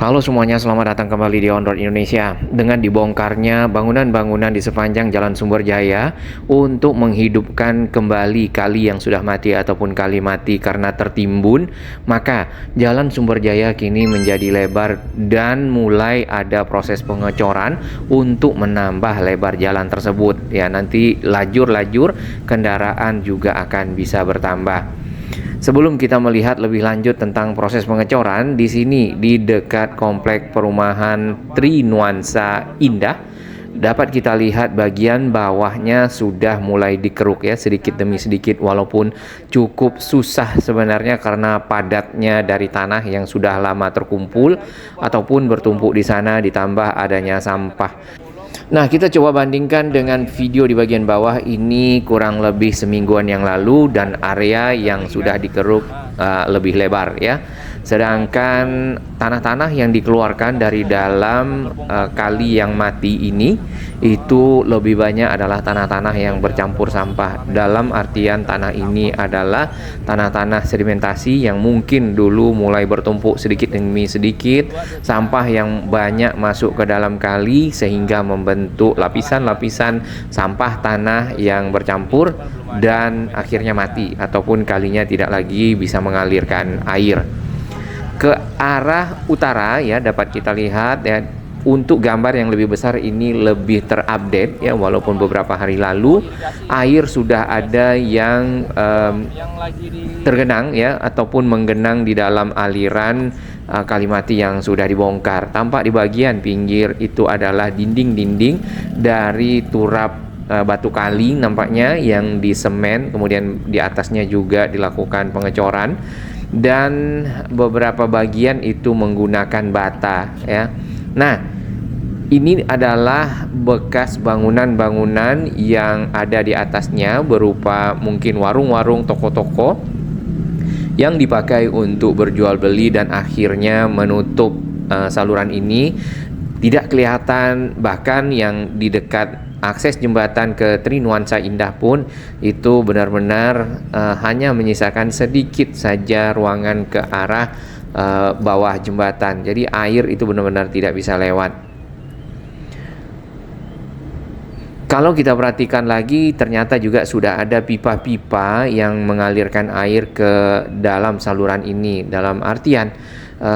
Halo semuanya, selamat datang kembali di On Road Indonesia. Dengan dibongkarnya bangunan-bangunan di sepanjang Jalan Sumber Jaya untuk menghidupkan kembali kali yang sudah mati ataupun kali mati karena tertimbun, maka Jalan Sumber Jaya kini menjadi lebar dan mulai ada proses pengecoran untuk menambah lebar jalan tersebut. Ya, nanti lajur-lajur kendaraan juga akan bisa bertambah. Sebelum kita melihat lebih lanjut tentang proses pengecoran, di sini di dekat komplek perumahan Trinuansa Indah, dapat kita lihat bagian bawahnya sudah mulai dikeruk ya, sedikit demi sedikit, walaupun cukup susah sebenarnya karena padatnya dari tanah yang sudah lama terkumpul ataupun bertumpuk di sana, ditambah adanya sampah. Nah, kita coba bandingkan dengan video di bagian bawah ini kurang lebih semingguan yang lalu dan area yang sudah dikeruk lebih lebar ya. Sedangkan tanah-tanah yang dikeluarkan dari dalam kali yang mati ini itu lebih banyak adalah tanah-tanah yang bercampur sampah. Dalam artian tanah ini adalah tanah-tanah sedimentasi yang mungkin dulu mulai bertumpuk sedikit demi sedikit, sampah yang banyak masuk ke dalam kali sehingga membentuk lapisan-lapisan sampah tanah yang bercampur dan akhirnya mati ataupun kalinya tidak lagi bisa mengalirkan air. Ke arah utara ya, dapat kita lihat ya, untuk gambar yang lebih besar ini lebih terupdate ya, walaupun beberapa hari lalu air sudah ada yang tergenang ya ataupun menggenang di dalam aliran kali mati yang sudah dibongkar. Tampak di bagian pinggir itu adalah dinding-dinding dari turap batu kali nampaknya yang disemen, kemudian di atasnya juga dilakukan pengecoran dan beberapa bagian itu menggunakan bata ya. Nah, ini adalah bekas bangunan-bangunan yang ada di atasnya berupa mungkin warung-warung, toko-toko yang dipakai untuk berjual beli dan akhirnya menutup saluran ini. Tidak kelihatan, bahkan yang di dekat akses jembatan ke Trinuansa Indah pun itu benar-benar hanya menyisakan sedikit saja ruangan ke arah bawah jembatan. Jadi air itu benar-benar tidak bisa lewat. Kalau kita perhatikan lagi, ternyata juga sudah ada pipa-pipa yang mengalirkan air ke dalam saluran ini. Dalam artian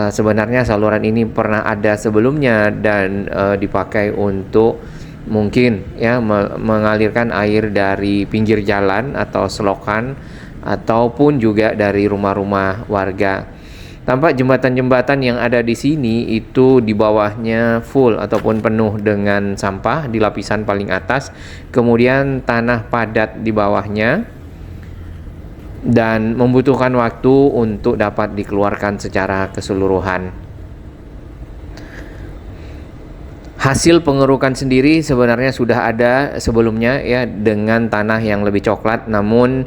sebenarnya saluran ini pernah ada sebelumnya dan dipakai untuk mungkin ya mengalirkan air dari pinggir jalan atau selokan ataupun juga dari rumah-rumah warga. Tampak jembatan-jembatan yang ada di sini itu di bawahnya full ataupun penuh dengan sampah di lapisan paling atas, kemudian tanah padat di bawahnya dan membutuhkan waktu untuk dapat dikeluarkan secara keseluruhan. Hasil pengerukan sendiri sebenarnya sudah ada sebelumnya ya dengan tanah yang lebih coklat, namun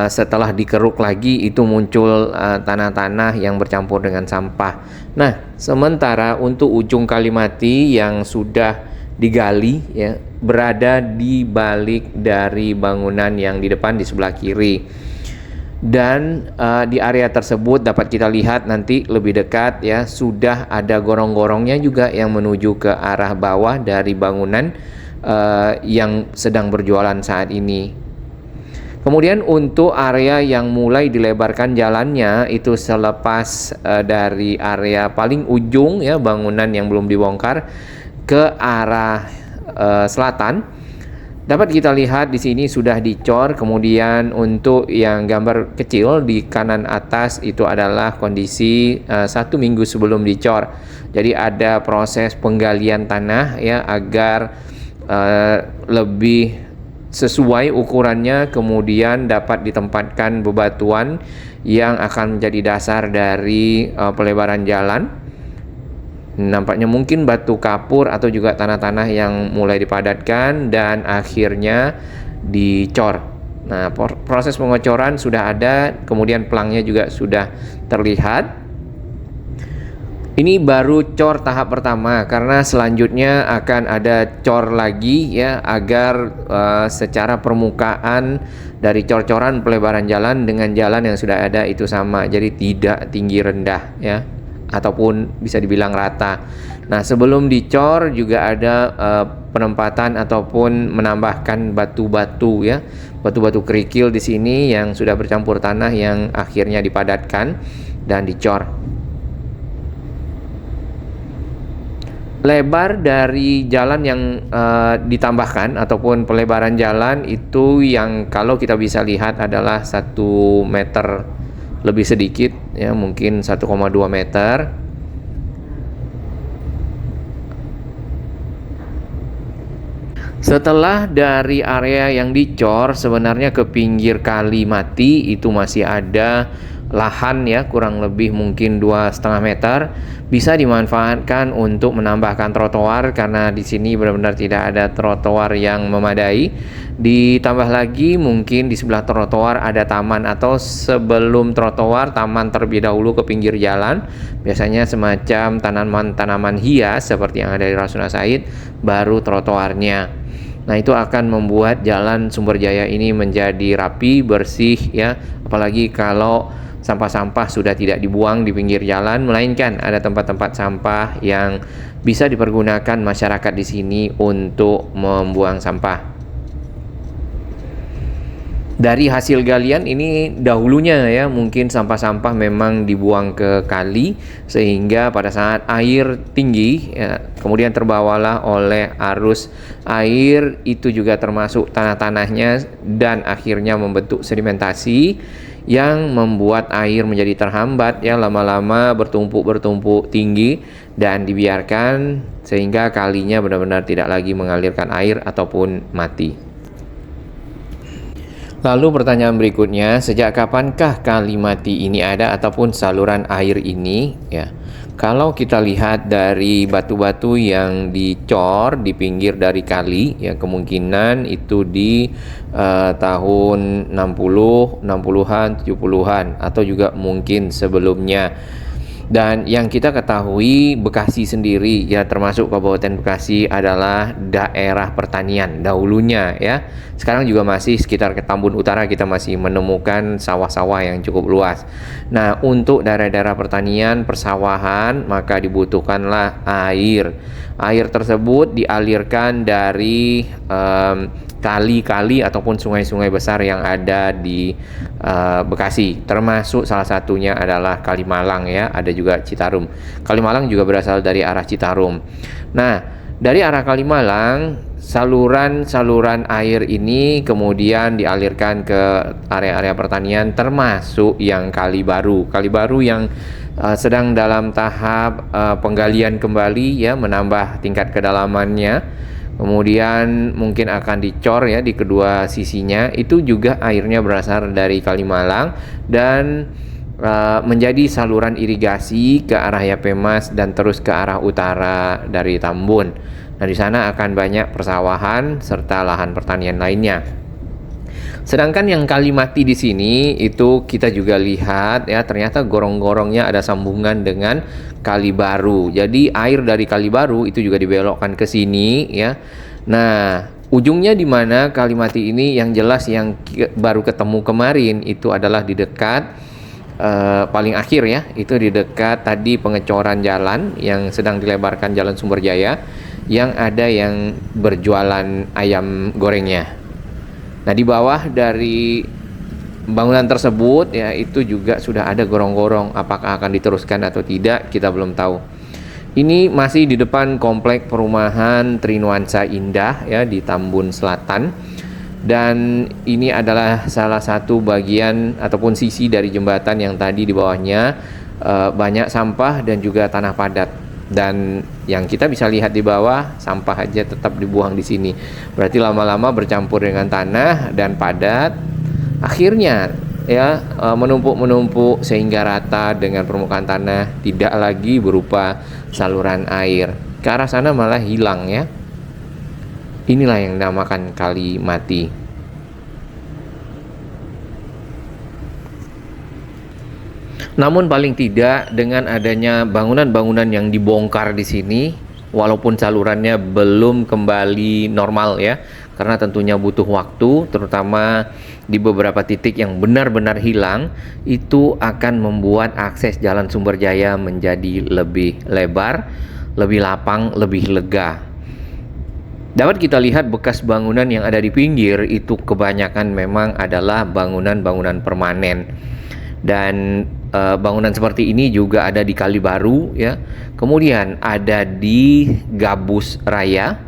setelah dikeruk lagi itu muncul tanah-tanah yang bercampur dengan sampah. Nah, sementara untuk ujung kali mati yang sudah digali ya berada di balik dari bangunan yang di depan di sebelah kiri. Dan di area tersebut dapat kita lihat nanti lebih dekat ya, sudah ada gorong-gorongnya juga yang menuju ke arah bawah dari bangunan yang sedang berjualan saat ini. Kemudian untuk area yang mulai dilebarkan jalannya itu selepas dari area paling ujung ya bangunan yang belum dibongkar ke arah selatan. Dapat kita lihat di sini sudah dicor. Kemudian untuk yang gambar kecil di kanan atas itu adalah kondisi 1 minggu sebelum dicor. Jadi ada proses penggalian tanah ya agar lebih sesuai ukurannya, kemudian dapat ditempatkan bebatuan yang akan menjadi dasar dari pelebaran jalan. Nampaknya mungkin batu kapur atau juga tanah-tanah yang mulai dipadatkan dan akhirnya dicor. Nah, proses pengecoran sudah ada, kemudian pelangnya juga sudah terlihat. Ini baru cor tahap pertama karena selanjutnya akan ada cor lagi ya agar secara permukaan dari cor-coran pelebaran jalan dengan jalan yang sudah ada itu sama. Jadi tidak tinggi rendah ya. ataupun bisa dibilang rata. Nah, sebelum dicor juga ada penempatan ataupun menambahkan batu-batu ya, batu-batu kerikil di sini yang sudah bercampur tanah yang akhirnya dipadatkan dan dicor. Lebar dari jalan yang ditambahkan ataupun pelebaran jalan itu yang kalau kita bisa lihat adalah 1 meter lebih sedikit ya, mungkin 1,2 meter. Setelah dari area yang dicor, sebenarnya ke pinggir kali mati itu masih ada lahan ya, kurang lebih mungkin 2,5 meter, bisa dimanfaatkan untuk menambahkan trotoar karena di sini benar-benar tidak ada trotoar yang memadai. Ditambah lagi mungkin di sebelah trotoar ada taman, atau sebelum trotoar taman terlebih dahulu ke pinggir jalan, biasanya semacam tanaman-tanaman hias seperti yang ada di Rasuna Said, baru trotoarnya. Nah, itu akan membuat jalan Sumber Jaya ini menjadi rapi, bersih ya, apalagi kalau sampah-sampah sudah tidak dibuang di pinggir jalan, melainkan ada tempat-tempat sampah yang bisa dipergunakan masyarakat di sini untuk membuang sampah. Dari hasil galian ini dahulunya ya, mungkin sampah-sampah memang dibuang ke kali, sehingga pada saat air tinggi ya, kemudian terbawalah oleh arus air, itu juga termasuk tanah-tanahnya, dan akhirnya membentuk sedimentasi yang membuat air menjadi terhambat ya, lama-lama bertumpuk tinggi dan dibiarkan sehingga kalinya benar-benar tidak lagi mengalirkan air ataupun mati. Lalu pertanyaan berikutnya, sejak kapankah kali mati ini ada ataupun saluran air ini ya? Kalau kita lihat dari batu-batu yang dicor di pinggir dari kali ya, kemungkinan itu di tahun 60-an, 70-an atau juga mungkin sebelumnya. Dan yang kita ketahui, Bekasi sendiri ya, termasuk Kabupaten Bekasi adalah daerah pertanian dahulunya ya. Sekarang juga masih sekitar ke Tambun Utara kita masih menemukan sawah-sawah yang cukup luas. Nah, untuk daerah-daerah pertanian, persawahan, maka dibutuhkanlah air. Air tersebut dialirkan dari kali-kali ataupun sungai-sungai besar yang ada di Bekasi, termasuk salah satunya adalah Kalimalang ya, ada juga Citarum. Kalimalang juga berasal dari arah Citarum. Nah, dari arah Kalimalang, saluran-saluran air ini kemudian dialirkan ke area-area pertanian, termasuk yang Kali Baru. Kali Baru yang sedang dalam tahap penggalian kembali ya, menambah tingkat kedalamannya. Kemudian mungkin akan dicor ya di kedua sisinya. Itu juga airnya berasal dari Kalimalang dan menjadi saluran irigasi ke arah Yapemas dan terus ke arah utara dari Tambun. Nah, di sana akan banyak persawahan serta lahan pertanian lainnya. Sedangkan yang Kali Mati di sini itu kita juga lihat ya, ternyata gorong-gorongnya ada sambungan dengan Kali Baru. Jadi air dari Kali Baru itu juga dibelokkan ke sini ya. Nah, ujungnya di mana Kali Mati ini? Yang jelas yang baru ketemu kemarin itu adalah di dekat paling akhir ya, itu di dekat tadi pengecoran jalan yang sedang dilebarkan Jalan Sumber Jaya, yang ada yang berjualan ayam gorengnya. Nah, di bawah dari bangunan tersebut ya, itu juga sudah ada gorong-gorong. Apakah akan diteruskan atau tidak, kita belum tahu. Ini masih di depan komplek perumahan Trinuansa Indah ya, di Tambun Selatan. Dan ini adalah salah satu bagian ataupun sisi dari jembatan yang tadi di bawahnya banyak sampah dan juga tanah padat. Dan yang kita bisa lihat di bawah, sampah aja tetap dibuang di sini. Berarti lama-lama bercampur dengan tanah dan padat, akhirnya ya menumpuk sehingga rata dengan permukaan tanah, tidak lagi berupa saluran air. Ke arah sana malah hilang ya. Inilah yang dinamakan Kali Mati. Namun paling tidak dengan adanya bangunan-bangunan yang dibongkar di sini, walaupun salurannya belum kembali normal ya, karena tentunya butuh waktu, terutama di beberapa titik yang benar-benar hilang. Itu akan membuat akses Jalan Sumber Jaya menjadi lebih lebar, lebih lapang, lebih lega. Dapat kita lihat bekas bangunan yang ada di pinggir itu kebanyakan memang adalah bangunan-bangunan permanen. Dan bangunan seperti ini juga ada di Kali Baru ya. Kemudian ada di Gabus Raya,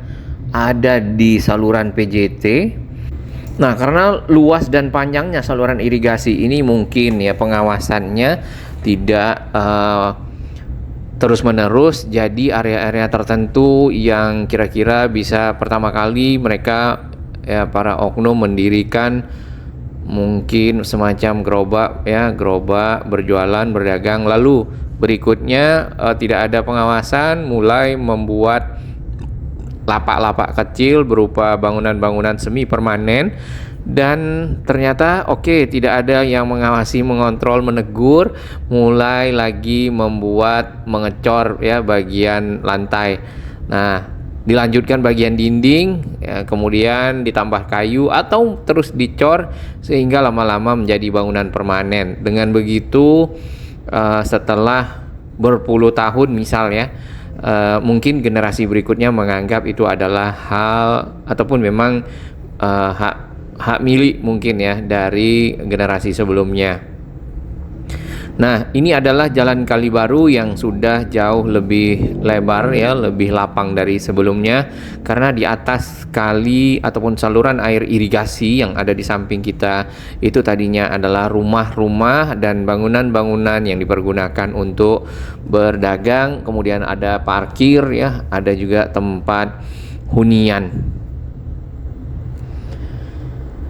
ada di saluran PJT. Nah, karena luas dan panjangnya saluran irigasi ini mungkin ya pengawasannya tidak terus-menerus, jadi area-area tertentu yang kira-kira bisa pertama kali mereka ya para oknum mendirikan mungkin semacam gerobak berjualan, berdagang, lalu berikutnya tidak ada pengawasan, mulai membuat lapak-lapak kecil berupa bangunan-bangunan semi permanen, dan ternyata tidak ada yang mengawasi, mengontrol, menegur, mulai lagi mengecor ya bagian lantai. Nah, dilanjutkan bagian dinding ya, kemudian ditambah kayu atau terus dicor sehingga lama-lama menjadi bangunan permanen. Dengan begitu setelah berpuluh tahun misalnya, mungkin generasi berikutnya menganggap itu adalah hal ataupun memang hak milik mungkin ya dari generasi sebelumnya. Nah, ini adalah Jalan Kali Baru yang sudah jauh lebih lebar ya, lebih lapang dari sebelumnya, karena di atas kali ataupun saluran air irigasi yang ada di samping kita itu tadinya adalah rumah-rumah dan bangunan-bangunan yang dipergunakan untuk berdagang, kemudian ada parkir ya, ada juga tempat hunian.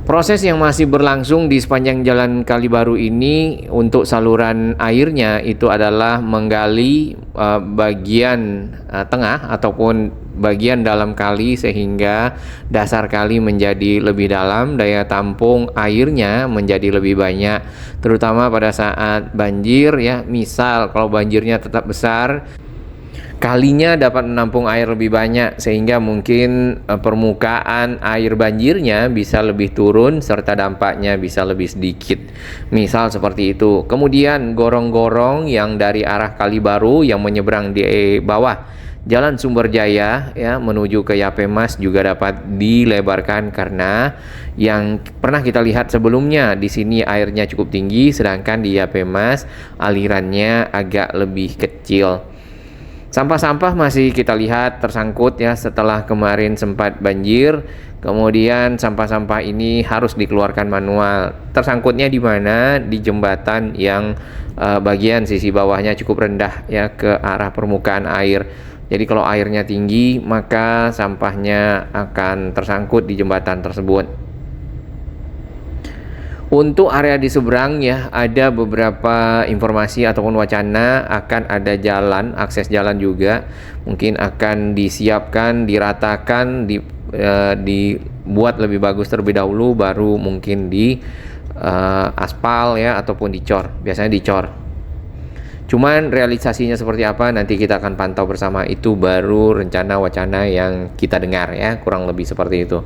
Proses yang masih berlangsung di sepanjang Jalan Kali Baru ini untuk saluran airnya itu adalah menggali bagian tengah ataupun bagian dalam kali sehingga dasar kali menjadi lebih dalam, daya tampung airnya menjadi lebih banyak, terutama pada saat banjir ya. Misal kalau banjirnya tetap besar, kalinya dapat menampung air lebih banyak sehingga mungkin permukaan air banjirnya bisa lebih turun serta dampaknya bisa lebih sedikit. Misal seperti itu. Kemudian gorong-gorong yang dari arah Kali Baru yang menyeberang di bawah Jalan Sumber Jaya ya menuju ke Yapemas juga dapat dilebarkan, karena yang pernah kita lihat sebelumnya di sini airnya cukup tinggi, sedangkan di Yapemas alirannya agak lebih kecil. Sampah-sampah masih kita lihat tersangkut ya setelah kemarin sempat banjir. Kemudian sampah-sampah ini harus dikeluarkan manual. Tersangkutnya di mana? Di jembatan yang bagian sisi bawahnya cukup rendah ya ke arah permukaan air. Jadi kalau airnya tinggi maka sampahnya akan tersangkut di jembatan tersebut. Untuk area di seberang ya ada beberapa informasi ataupun wacana akan ada jalan, akses jalan juga mungkin akan disiapkan, diratakan, dibuat lebih bagus terlebih dahulu, baru mungkin di aspal ya ataupun dicor. Biasanya dicor. Cuman realisasinya seperti apa nanti kita akan pantau bersama, itu baru rencana wacana yang kita dengar ya, kurang lebih seperti itu.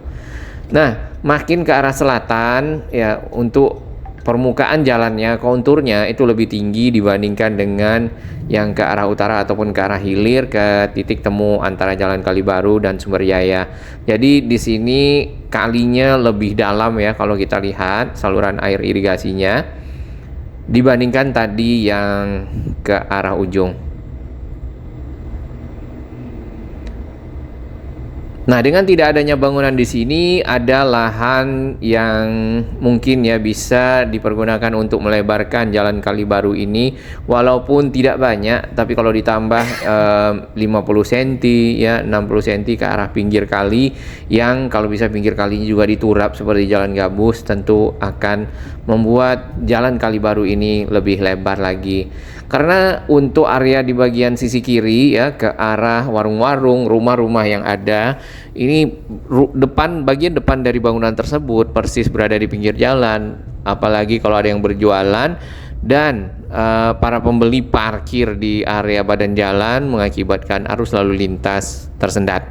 Nah, makin ke arah selatan ya, untuk permukaan jalannya, konturnya itu lebih tinggi dibandingkan dengan yang ke arah utara ataupun ke arah hilir ke titik temu antara Jalan Kali Baru dan Sumber Jaya. Jadi di sini kalinya lebih dalam ya kalau kita lihat saluran air irigasinya dibandingkan tadi yang ke arah ujung. Nah, dengan tidak adanya bangunan di sini, ada lahan yang mungkin ya bisa dipergunakan untuk melebarkan Jalan Kali Baru ini, walaupun tidak banyak, tapi kalau ditambah 50 cm ya 60 cm ke arah pinggir kali, yang kalau bisa pinggir kalinya juga diturap seperti Jalan Gabus, tentu akan membuat Jalan Kali Baru ini lebih lebar lagi. Karena untuk area di bagian sisi kiri ya ke arah warung-warung, rumah-rumah yang ada, ini bagian depan dari bangunan tersebut persis berada di pinggir jalan. Apalagi kalau ada yang berjualan dan para pembeli parkir di area badan jalan, mengakibatkan arus lalu lintas tersendat.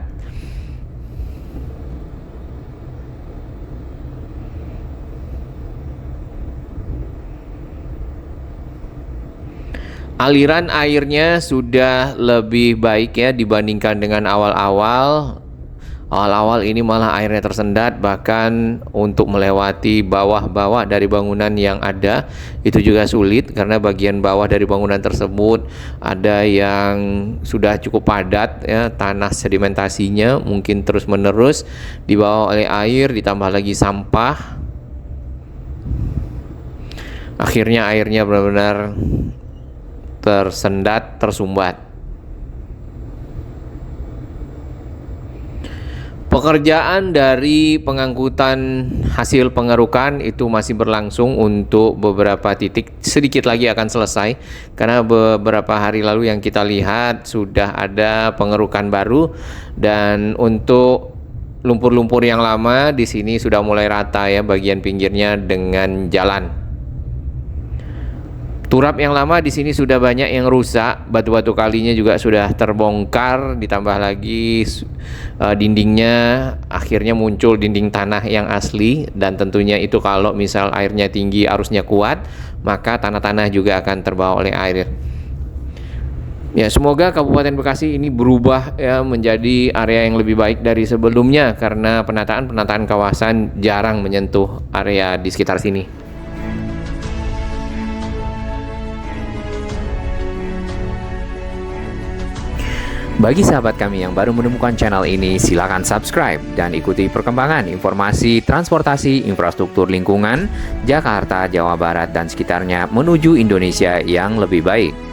Aliran airnya sudah lebih baik ya dibandingkan dengan awal-awal. Awal-awal ini malah airnya tersendat, bahkan untuk melewati bawah-bawah dari bangunan yang ada itu juga sulit karena bagian bawah dari bangunan tersebut ada yang sudah cukup padat ya, tanah sedimentasinya mungkin terus-menerus dibawa oleh air, ditambah lagi sampah. Akhirnya airnya benar-benar tersendat, tersumbat. Pekerjaan dari pengangkutan hasil pengerukan itu masih berlangsung untuk beberapa titik. Sedikit lagi akan selesai karena beberapa hari lalu yang kita lihat sudah ada pengerukan baru, dan untuk lumpur-lumpur yang lama di sini sudah mulai rata ya bagian pinggirnya dengan jalan. Turap yang lama di sini sudah banyak yang rusak, batu-batu kalinya juga sudah terbongkar, ditambah lagi dindingnya akhirnya muncul dinding tanah yang asli, dan tentunya itu kalau misal airnya tinggi, arusnya kuat, maka tanah-tanah juga akan terbawa oleh air. Ya, semoga Kabupaten Bekasi ini berubah ya menjadi area yang lebih baik dari sebelumnya karena penataan kawasan jarang menyentuh area di sekitar sini. Bagi sahabat kami yang baru menemukan channel ini, silakan subscribe dan ikuti perkembangan informasi transportasi infrastruktur lingkungan Jakarta, Jawa Barat, dan sekitarnya menuju Indonesia yang lebih baik.